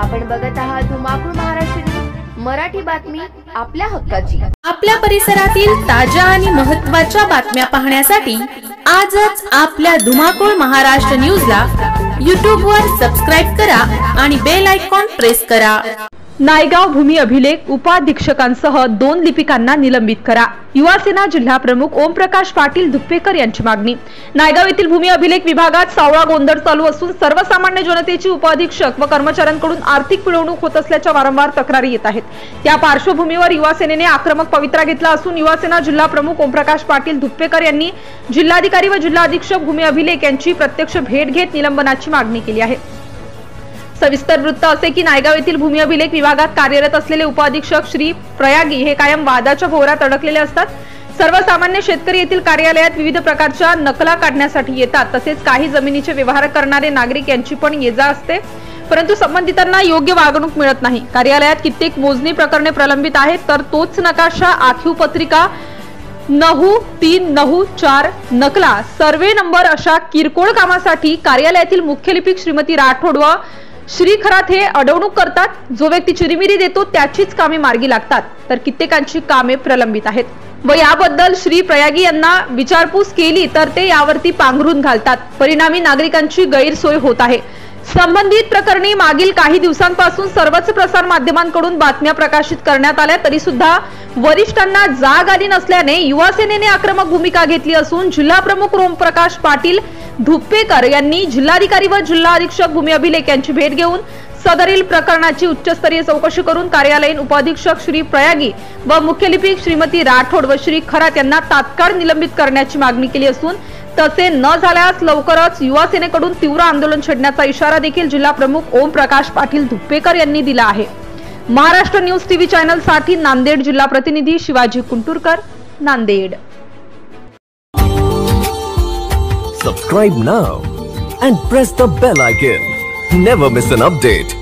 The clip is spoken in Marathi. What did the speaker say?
आपण बघत आहात धुमाकूळ महाराष्ट्र न्यूज, मराठी बातमी आपल्या हक्काची। आपल्या परिसरातील ताज्या आणि महत्त्वाच्या बातम्या पाहण्यासाठी आजच आपल्या धुमाकूळ महाराष्ट्र न्यूजला YouTube वर सबस्क्राइब करा आणि बेल आयकॉन प्रेस करा। नायगाव भूमी अभिलेख उपाधीक्षकांसह 2 लिपिकांना निलंबित करा। युवासेना जिल्हा प्रमुख ओमप्रकाश पाटील धुप्पेकर यांची मागणी। नायगाव येथील भूमी अभिलेख विभागात सावळा गोंधळ चालू असून सर्वसामान्य जनतेची उपाधीक्षक व कर्मचाऱ्यांकडून आर्थिक पिळवणूक होत असल्याच्या वारंवार तक्रारी येत आहेत। त्या पार्श्वभूमीवर युवासेनेने आक्रमक पवित्रा घेतला असून युवासेना जिल्हा प्रमुख ओमप्रकाश पाटील धुप्पेकर यांनी जिल्हाधिकारी व जिल्हा अधीक्षक भूमी अभिलेख यांची प्रत्यक्ष भेट घेत निलंबनाची मागणी केली आहे। सविस्तर वृत्त असे की नायगाव येथील भूमी अभिलेख विभागात कार्यरत असलेले उपाधीक्षक श्री प्रयागी हे कायम वादाच्या भोवऱ्यात अडकलेले असतात। सर्वसामान्य शेतकरी येथील कार्यालयात विविध प्रकारच्या नकला काढण्यासाठी येतात, तसेच काही जमिनीचे व्यवहार करणारे नागरिक यांची पण ये-जा असते, परंतु संबंधितांना योग्य वागणूक मिळत नाही। कार्यालयात कित्येक मोजणी प्रकरणे प्रलंबित आहेत, तर तोच नकाशा, आखीव पत्रिका, 9394 नकला, सर्वे नंबर अशा किरकोळ कामासाठी कार्यालयातील मुख्य लिपिक श्रीमती राठोड व श्री खरात हे अडवणूक करतात। जो व्यक्ती चिरीमिरी देतो त्याचीच कामे मार्गी लागतात, तर कित्येकांची कामे प्रलंबित आहेत व याबद्दल श्री प्रयागी यांना विचारपूस केली तर ते यावरती पांघरून घालतात। परिणामी नागरिकांची गैरसोय होत आहे। संबंधित प्रकरणी मागील काही दिवसांपासून सर्वच प्रसार माध्यमांकडून बातम्या प्रकाशित करण्यात आल्या, तरी सुद्धा वरिष्ठांना जाग आली नसल्याने युवासेनेने आक्रमक भूमिका घेतली असून जिल्हा प्रमुख ओमप्रकाश पाटील धुप्पेकर यांनी जिल्हाधिकारी व जिल्हा अधीक्षक भूमी अभिलेख यांची भेट घेऊन सदरील प्रकरणाची उच्चस्तरीय चौकशी करून कार्यालयीन उपाधीक्षक श्री प्रयागी व मुख्य लिपिक श्रीमती राठोड व श्री खरात यांना तात्काळ निलंबित करण्याची मागणी केली असून तसे न झाल्यास लवकरच युवासेनेकडून तीव्र आंदोलन छेडण्याचा इशारा देखील जिल्हा प्रमुख ओमप्रकाश पाटील धुप्पेकर यांनी दिला आहे। महाराष्ट्र न्यूज टीव्ही चॅनल साठी नांदेड जिल्हा प्रतिनिधी Shivaji Kunturkar, Nanded. Subscribe now and press the bell icon. Never miss an update.